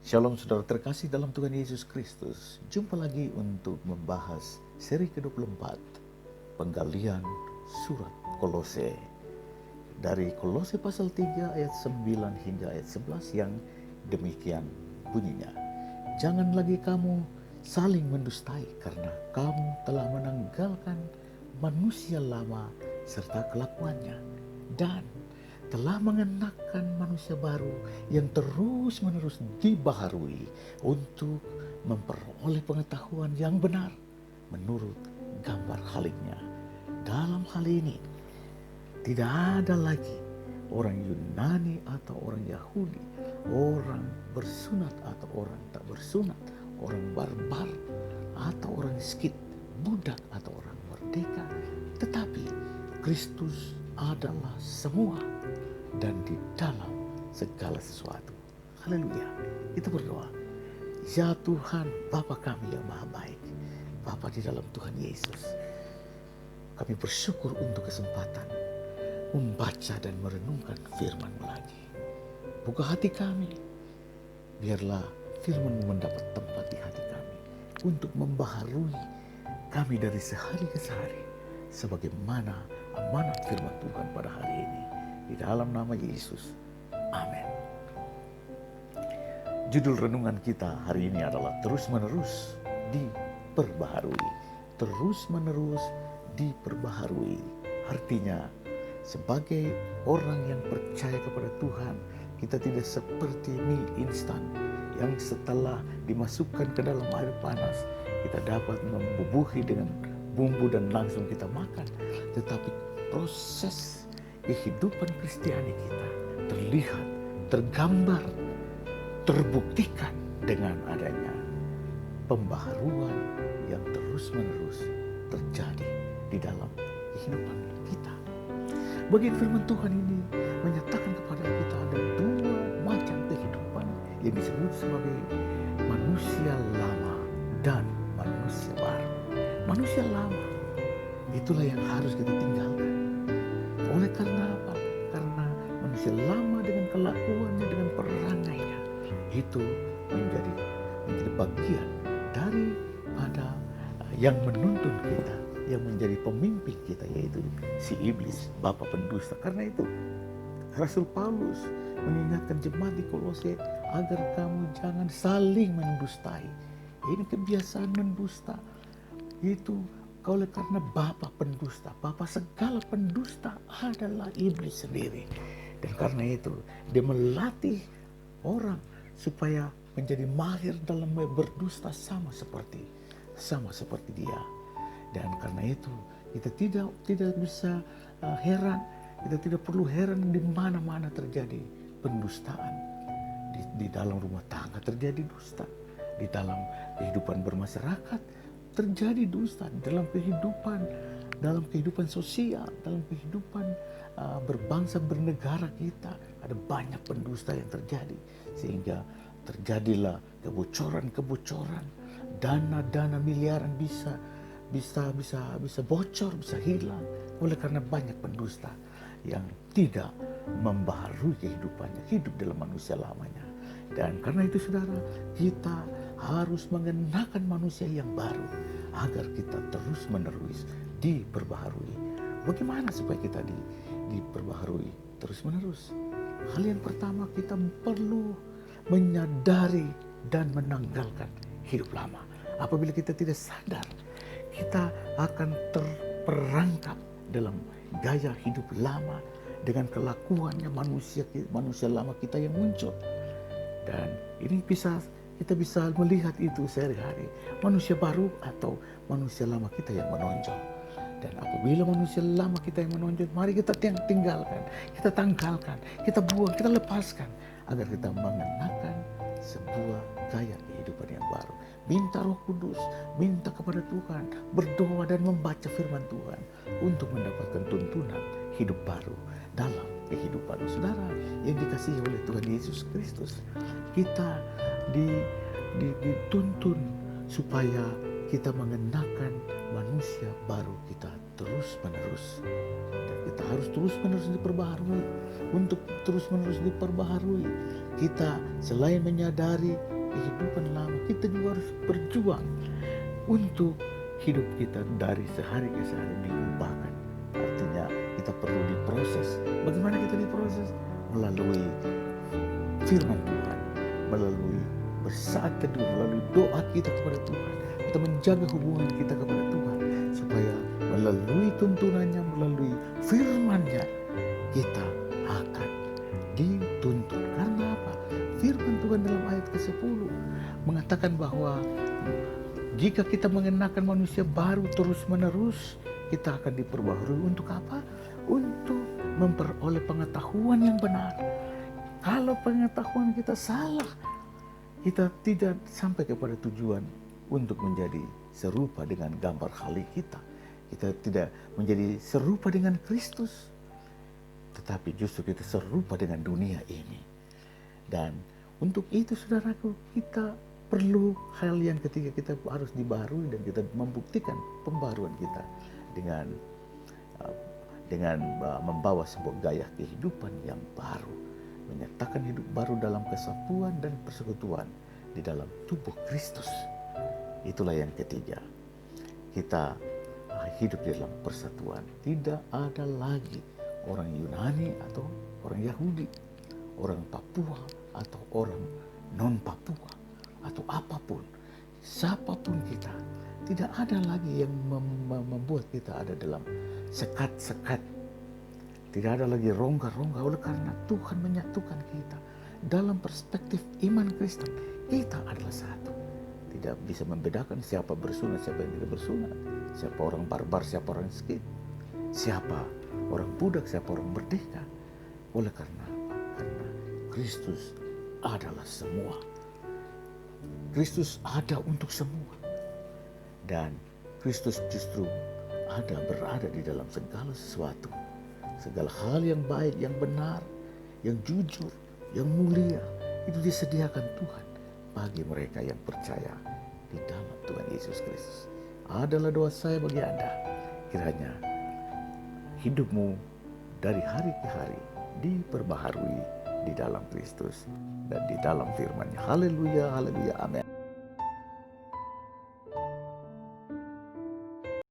Shalom saudara terkasih dalam Tuhan Yesus Kristus. Jumpa lagi untuk membahas seri ke-24, penggalian surat Kolose. Dari Kolose pasal 3 ayat 9 hingga ayat 11 yang demikian bunyinya. Jangan lagi kamu saling mendustai karena kamu telah menanggalkan manusia lama serta kelakuannya dan telah mengenakan manusia baru yang terus-menerus dibaharui untuk memperoleh pengetahuan yang benar menurut gambar khaliknya. Dalam hal ini, tidak ada lagi orang Yunani atau orang Yahudi, orang bersunat atau orang tak bersunat, orang barbar atau orang miskin, budak atau orang merdeka, tetapi Kristus adalah semua dan di dalam segala sesuatu. Haleluya. Kita berdoa. Ya Tuhan, Bapa kami yang maha baik, Bapa di dalam Tuhan Yesus, kami bersyukur untuk kesempatan membaca dan merenungkan firman-Mu lagi. Buka hati kami, biarlah firman-Mu mendapat tempat di hati kami untuk membaharui kami dari sehari ke sehari, sebagaimana amanat firman Tuhan pada hari ini. Di dalam nama Yesus, amin. Judul renungan kita hari ini adalah terus-menerus diperbaharui. Terus-menerus diperbaharui. Artinya, sebagai orang yang percaya kepada Tuhan, kita tidak seperti mie instan yang setelah dimasukkan ke dalam air panas, kita dapat membubuhi dengan bumbu dan langsung kita makan. Tetapi proses kehidupan Kristiani kita terlihat, tergambar, terbuktikan dengan adanya pembaharuan yang terus-menerus terjadi di dalam kehidupan kita. Bagian firman Tuhan ini menyatakan kepada kita ada dua macam kehidupan yang disebut sebagai manusia lama dan manusia baru. Manusia lama itulah yang harus kita tinggalkan. Oleh karena apa? Karena manusia lama dengan kelakuannya, dengan perangainya, itu menjadi bagian daripada yang menuntun kita, yang menjadi pemimpin kita, yaitu si iblis, bapa pendusta. Karena itu Rasul Paulus mengingatkan jemaat di Kolose agar kamu jangan saling mendustai. Ini kebiasaan mendusta itu oleh karena bapa pendusta, bapa segala pendusta adalah iblis sendiri. Dan karena itu dia melatih orang supaya menjadi mahir dalam berdusta sama seperti dia. Dan karena itu kita tidak bisa heran, kita tidak perlu heran di mana-mana terjadi pendustaan. Di dalam rumah tangga terjadi dusta, di dalam kehidupan bermasyarakat terjadi dusta, dalam kehidupan sosial, dalam kehidupan berbangsa bernegara kita ada banyak pendusta yang terjadi, sehingga terjadilah kebocoran, dana miliaran bisa bocor, bisa hilang oleh karena banyak pendusta yang tidak membaharui kehidupannya, hidup dalam manusia lamanya. Dan karena itu saudara, kita harus mengenakan manusia yang baru agar kita terus-menerus diperbaharui. Bagaimana supaya kita diperbaharui terus-menerus? Hal yang pertama, kita perlu menyadari dan menanggalkan hidup lama. Apabila kita tidak sadar, kita akan terperangkap dalam gaya hidup lama dengan kelakuannya manusia lama kita yang muncul. Dan ini kita bisa melihat itu sehari-hari, manusia baru atau manusia lama kita yang menonjol. Dan apabila manusia lama kita yang menonjol, mari kita tinggalkan, kita tanggalkan, kita buang, kita lepaskan, agar kita mengenakan sebuah gaya kehidupan yang baru. Minta Roh Kudus, minta kepada Tuhan, berdoa dan membaca firman Tuhan untuk mendapatkan tuntunan hidup baru dalam kehidupan saudara yang dikasihi oleh Tuhan Yesus Kristus. Kita dituntun supaya kita mengenakan manusia baru kita terus-menerus. Dan kita harus terus-menerus diperbaharui. Untuk terus-menerus diperbaharui, kita selain menyadari kehidupan lama, kita juga harus berjuang untuk hidup kita dari sehari ke sehari diubahkan. Artinya kita perlu diproses. Bagaimana kita diproses? Melalui firman Tuhan, melalui bersaat teduh, melalui doa kita kepada Tuhan. Kita menjaga hubungan kita kepada Tuhan, supaya melalui tuntunannya, melalui firman-Nya, kita akan dituntun. Karena apa? Firman Tuhan dalam ayat ke-10 mengatakan bahwa jika kita mengenakan manusia baru terus-menerus, kita akan diperbaharui untuk apa? Untuk memperoleh pengetahuan yang benar. Kalau pengetahuan kita salah, kita tidak sampai kepada tujuan untuk menjadi serupa dengan gambar khalik kita. Kita tidak menjadi serupa dengan Kristus, tetapi justru kita serupa dengan dunia ini. Dan untuk itu, saudaraku, kita perlu hal yang ketiga, kita harus dibaharui dan kita membuktikan pembaharuan kita dengan membawa sebuah gaya kehidupan yang baru, menyatakan hidup baru dalam kesatuan dan persekutuan di dalam tubuh Kristus. Itulah yang ketiga, kita hidup di dalam persatuan. Tidak ada lagi orang Yunani atau orang Yahudi, orang Papua atau orang non-Papua, atau apapun, siapapun kita. Tidak ada lagi yang membuat kita ada dalam sekat-sekat. Tidak ada lagi rongga-rongga, oleh karena Tuhan menyatukan kita. Dalam perspektif iman Kristen, kita adalah satu. Tidak bisa membedakan siapa bersunat, siapa yang tidak bersunat, siapa orang barbar, siapa orang miskin, siapa orang budak, siapa orang merdeka. Oleh karena apa? Karena Kristus adalah semua. Kristus ada untuk semua. Dan Kristus justru berada di dalam segala sesuatu. Segala hal yang baik, yang benar, yang jujur, yang mulia, itu disediakan Tuhan bagi mereka yang percaya di dalam Tuhan Yesus Kristus. Adalah doa saya bagi Anda, kiranya hidupmu dari hari ke hari diperbaharui di dalam Kristus dan di dalam firman-Nya. Haleluya, haleluya, amin.